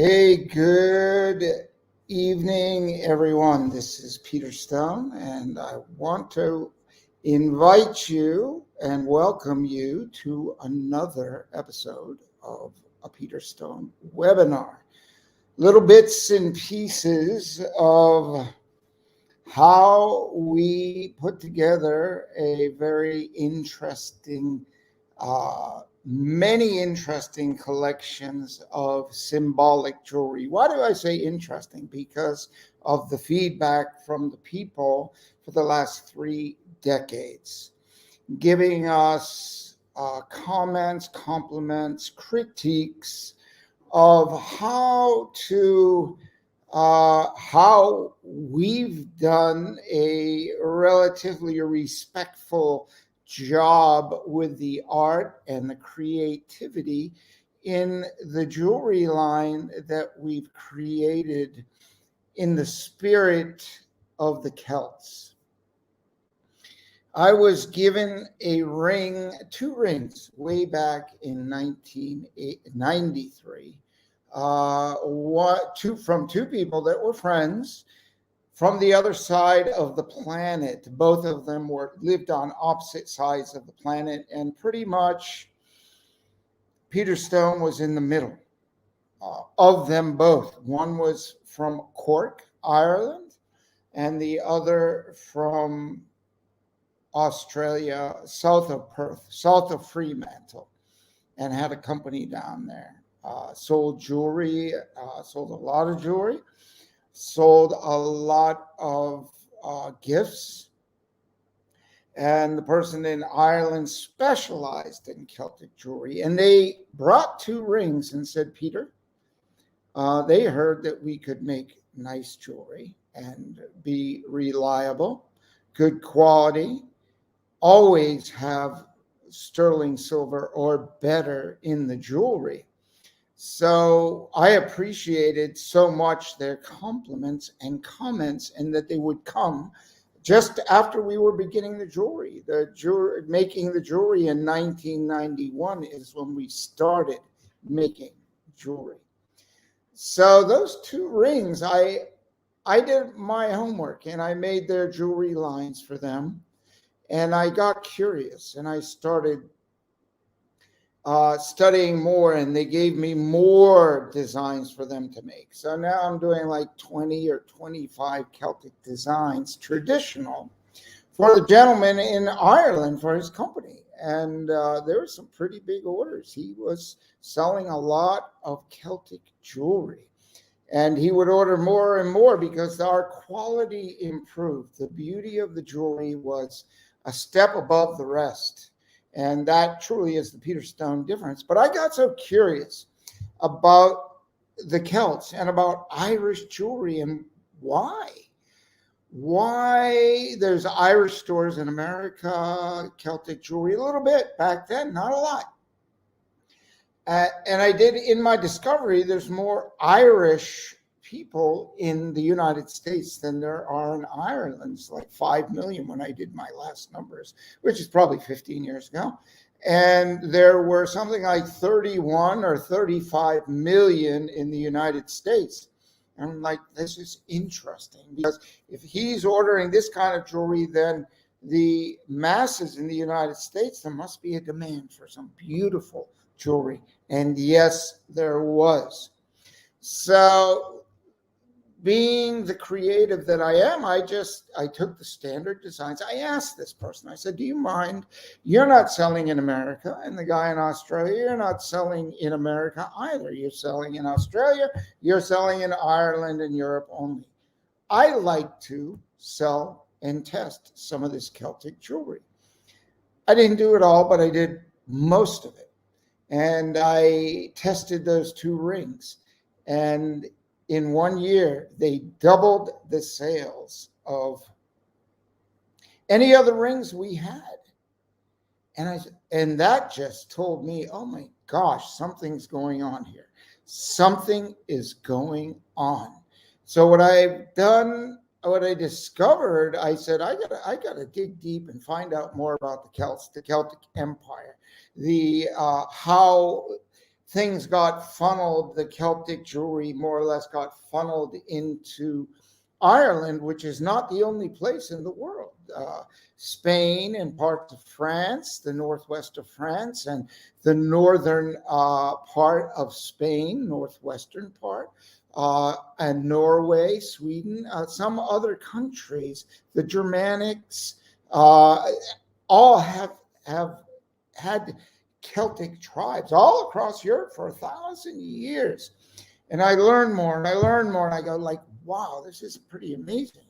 Hey, good evening, everyone. This is Peter Stone, and I want to invite you and welcome you to another episode of a Peter Stone webinar. Little bits and pieces of how we put together a very interesting many interesting collections of symbolic jewelry. Why do I say interesting? Because of the feedback from the people for the last 3 decades, giving us comments, compliments, critiques of how we've done a relatively respectful job with the art and the creativity in the jewelry line that we've created in the spirit of the Celts. I was given a ring, 2 rings, way back in 1993, from 2 people that were friends from the other side of the planet. Both of them lived on opposite sides of the planet, and pretty much Peter Stone was in the middle of them both. One was from Cork, Ireland, and the other from Australia, south of Perth, south of Fremantle, and had a company down there. Sold jewelry, sold a lot of jewelry, sold a lot of gifts. And the person in Ireland specialized in Celtic jewelry. And they brought 2 rings and said, Peter, they heard that we could make nice jewelry and be reliable, good quality, always have sterling silver or better in the jewelry. So I appreciated so much their compliments and comments, and that they would come just after we were beginning the jewelry. Making the jewelry in 1991 is when we started making jewelry. So those 2 rings, I did my homework and I made their jewelry lines for them. And I got curious and I started studying more, and they gave me more designs for them to make. So now I'm doing like 20 or 25 Celtic designs, traditional, for the gentleman in Ireland for his company. And there were some pretty big orders. He was selling a lot of Celtic jewelry, and he would order more and more because our quality improved. The beauty of the jewelry was a step above the rest. And that truly is the Peter Stone difference. But I got so curious about the Celts and about Irish jewelry and why there's Irish stores in America, Celtic jewelry, a little bit back then, not a lot. And I did, in my discovery, there's more Irish people in the United States than there are in Ireland. It's like 5 million when I did my last numbers, which is probably 15 years ago. And there were something like 31 or 35 million in the United States. And I'm like, this is interesting, because if he's ordering this kind of jewelry, then the masses in the United States, there must be a demand for some beautiful jewelry. And yes, there was. So, being the creative that I am, I took the standard designs. I asked this person, I said, do you mind? You're not selling in America. And the guy in Australia, you're not selling in America either. You're selling in Australia, you're selling in Ireland and Europe only. I like to sell and test some of this Celtic jewelry. I didn't do it all, but I did most of it. And I tested those 2 rings. And in 1 year, they doubled the sales of any other rings we had. And that just told me, oh my gosh, something's going on here. Something is going on. So what I've done, what I discovered, I said, I gotta dig deep and find out more about the Celts, the Celtic Empire, how things got funneled, the Celtic jewelry more or less got funneled into Ireland, which is not the only place in the world. Spain and parts of France, the northwest of France, and the northern part of Spain, northwestern part, and Norway, Sweden, some other countries, the Germanics, all have had Celtic tribes all across Europe for 1,000 years. And I learn more and I learn more, and I go like, wow, this is pretty amazing.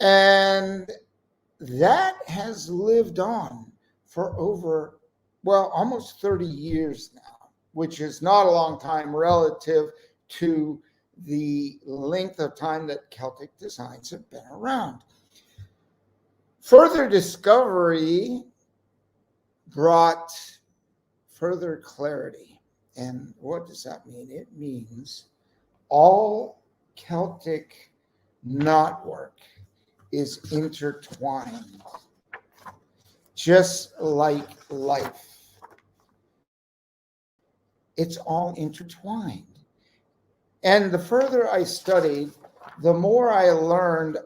And that has lived on for over, well, almost 30 years now, which is not a long time relative to the length of time that Celtic designs have been around. Further discovery brought further clarity. And what does that mean? It means all Celtic knotwork is intertwined, just like life. It's all intertwined. And the further I studied, the more I learned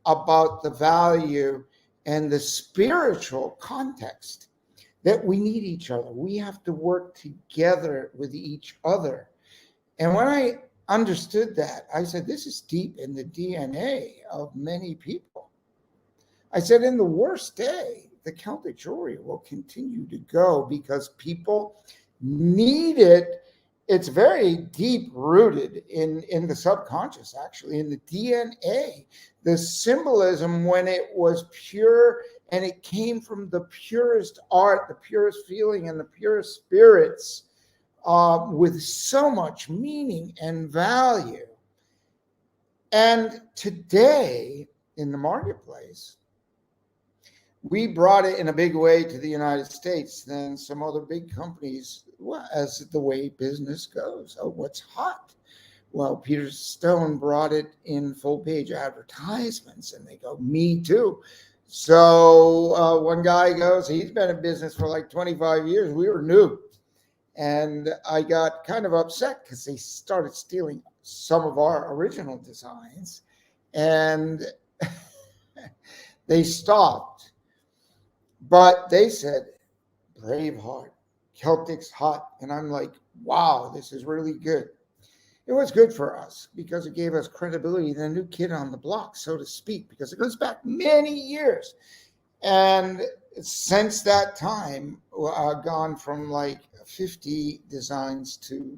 about the value and the spiritual context that we need each other. We have to work together with each other. And when I understood that, I said, this is deep in the DNA of many people. I said, in the worst day, the Celtic jewelry will continue to go because people need it. It's very deep rooted in the subconscious, actually, in the DNA. The symbolism, when it was pure and it came from the purest art, the purest feeling, and the purest spirits, with so much meaning and value. And today in the marketplace, we brought it in a big way to the United States than some other big companies, well, as the way business goes. Oh, what's hot? Well, Peter Stone brought it in full-page advertisements, and they go, me too. So one guy goes, he's been in business for like 25 years. We were new. And I got kind of upset because they started stealing some of our original designs, and they stopped. But they said, Braveheart, Celtic's hot. And I'm like, wow, this is really good. It was good for us because it gave us credibility, the new kid on the block, so to speak, because it goes back many years. And since that time, I've gone from like 50 designs to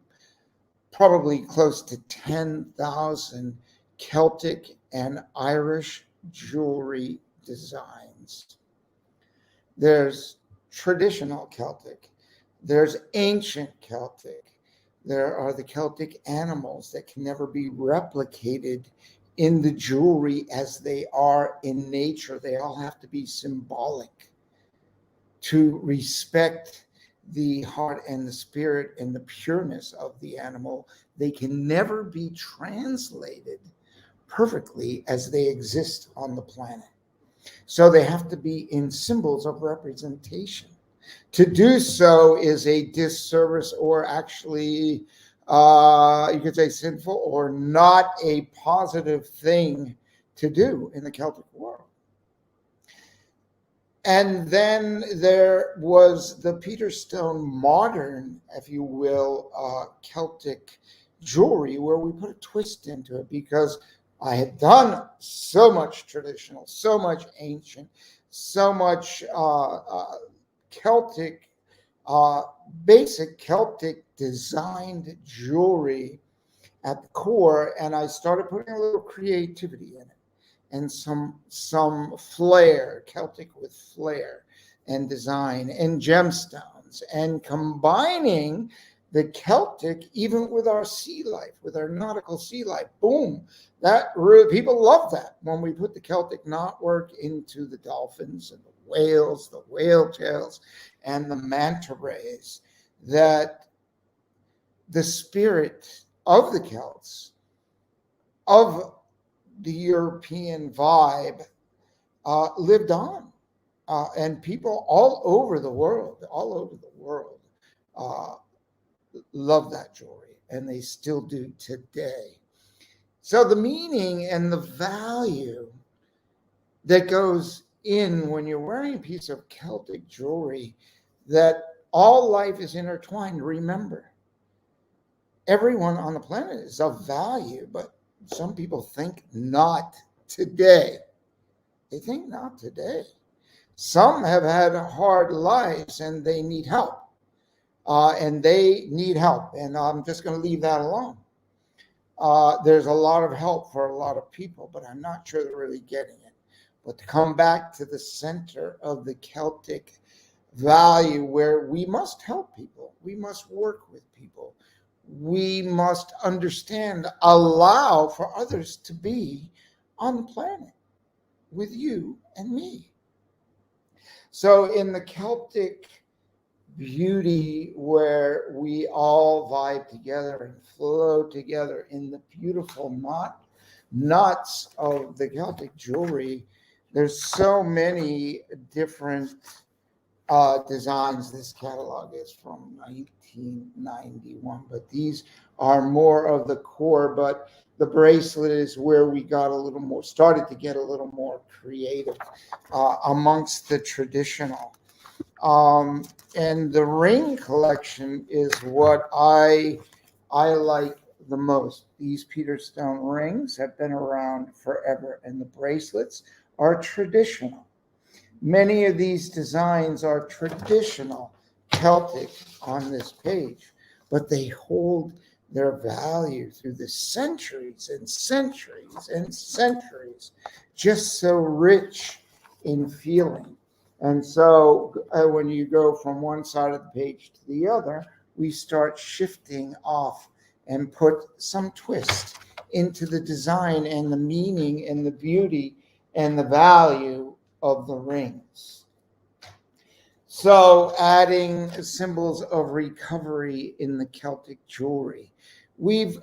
probably close to 10,000 Celtic and Irish jewelry designs. There's traditional Celtic, there's ancient Celtic, there are the Celtic animals that can never be replicated in the jewelry as they are in nature. They all have to be symbolic to respect the heart and the spirit and the pureness of the animal. They can never be translated perfectly as they exist on the planet. So they have to be in symbols of representation. To do so is a disservice, or actually, you could say sinful, or not a positive thing to do in the Celtic world. And then there was the Peter Stone modern, if you will, Celtic jewelry, where we put a twist into it, because I had done so much traditional, so much ancient, so much Celtic, basic Celtic designed jewelry at the core, and I started putting a little creativity in it and some flair, Celtic with flair and design and gemstones, and combining the Celtic even with our sea life, with our nautical sea life. Boom. That really, people love that when we put the Celtic knotwork into the dolphins and the whales, the whale tails, and the manta rays, that the spirit of the Celts, of the European vibe, lived on. And people all over the world love that jewelry, and they still do today. So the meaning and the value that goes in when you're wearing a piece of Celtic jewelry, that all life is intertwined. Remember, everyone on the planet is of value, but some people think not today. They think not today. Some have had hard lives and they need help. And I'm just going to leave that alone. There's a lot of help for a lot of people, but I'm not sure they're really getting it. But to come back to the center of the Celtic value, where we must help people, we must work with people, we must understand, allow for others to be on the planet with you and me. So in the Celtic beauty, where we all vibe together and flow together in the beautiful knots of the Celtic jewelry, there's so many different designs. This catalog is from 1991, but these are more of the core. But the bracelet is where we started to get a little more creative amongst the traditional. And the ring collection is what I like the most. These Peterstone rings have been around forever, and the bracelets are traditional. Many of these designs are traditional Celtic on this page, but they hold their value through the centuries and centuries and centuries, just so rich in feeling. And so when you go from one side of the page to the other, we start shifting off and put some twist into the design and the meaning and the beauty and the value of the rings. So adding symbols of recovery in the Celtic jewelry. We've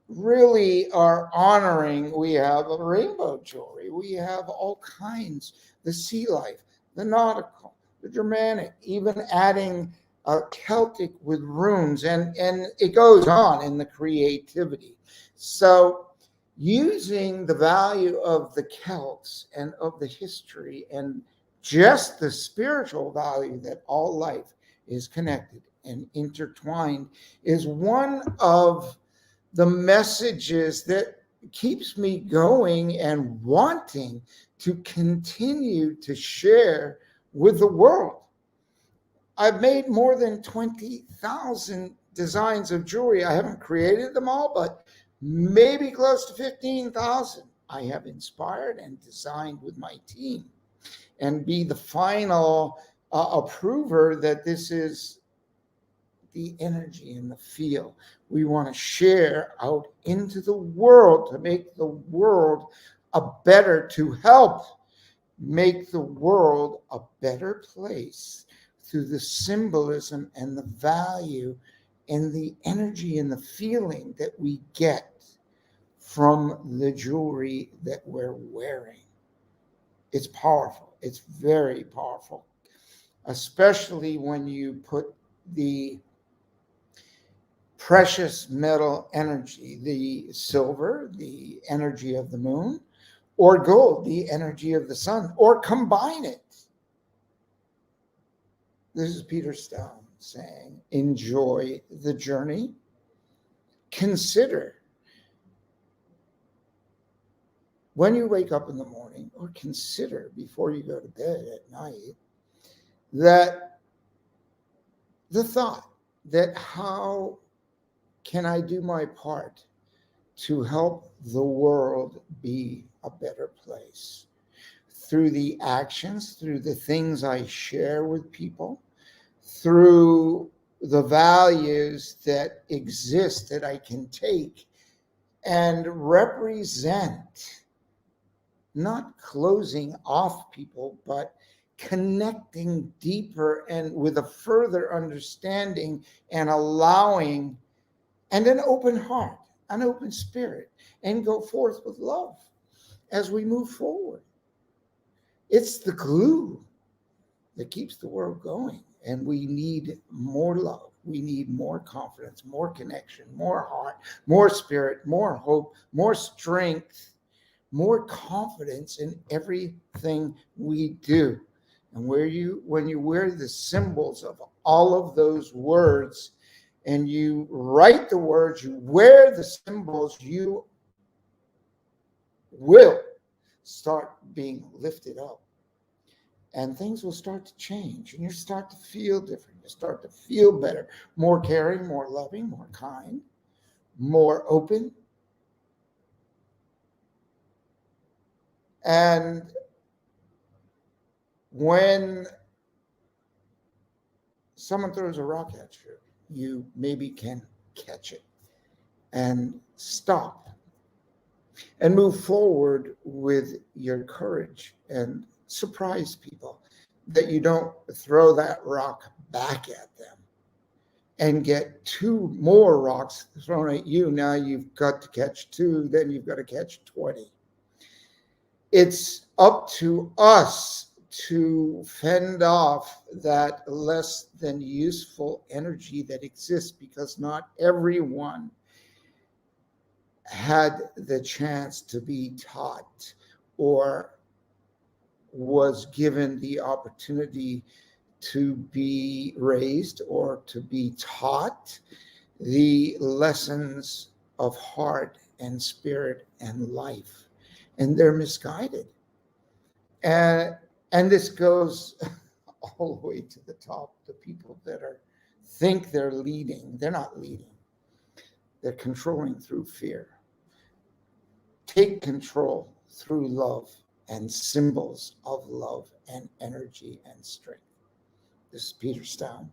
really are honoring, we have a rainbow jewelry, we have all kinds, the sea life, the nautical, the Germanic, even adding Celtic with runes, and it goes on in the creativity. So using the value of the Celts and of the history and just the spiritual value that all life is connected and intertwined is one of the messages that keeps me going and wanting to continue to share with the world. I've made more than 20,000 designs of jewelry. I haven't created them all, but maybe close to 15,000 I have inspired and designed with my team, and be the final approver that this is the energy and the feel we want to share out into the world to make the world to help make the world a better place through the symbolism and the value and the energy and the feeling that we get from the jewelry that we're wearing. It's powerful. It's very powerful, especially when you put the precious metal energy, the silver, the energy of the moon, or gold, the energy of the sun, or combine it. This is Peter Stone saying, enjoy the journey. Consider when you wake up in the morning, or consider before you go to bed at night, that the thought that how can I do my part to help the world be a better place? Through the actions, through the things I share with people, through the values that exist that I can take and represent, not closing off people, but connecting deeper and with a further understanding and allowing, and an open heart, an open spirit, and go forth with love as we move forward. It's the glue that keeps the world going, and we need more love. We need more confidence, more connection, more heart, more spirit, more hope, more strength, more confidence in everything we do. And when you wear the symbols of all of those words, and you write the words, you wear the symbols, you will start being lifted up. And things will start to change, and you start to feel different. You start to feel better, more caring, more loving, more kind, more open. And when someone throws a rock at you, you maybe can catch it and stop and move forward with your courage and surprise people, that you don't throw that rock back at them and get 2 more rocks thrown at you. Now you've got to catch 2, then you've got to catch 20. It's up to us to fend off that less than useful energy that exists, because not everyone had the chance to be taught or was given the opportunity to be raised or to be taught the lessons of heart and spirit and life, and they're misguided. And this goes all the way to the top. The people that think they're leading, they're not leading. They're controlling through fear. Take control through love and symbols of love and energy and strength. This is Peter Stone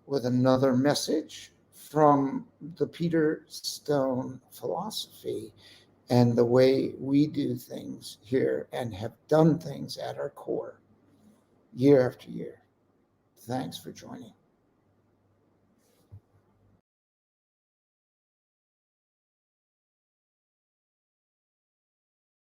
with another message from the Peter Stone philosophy and the way we do things here and have done things at our core year after year. Thanks for joining.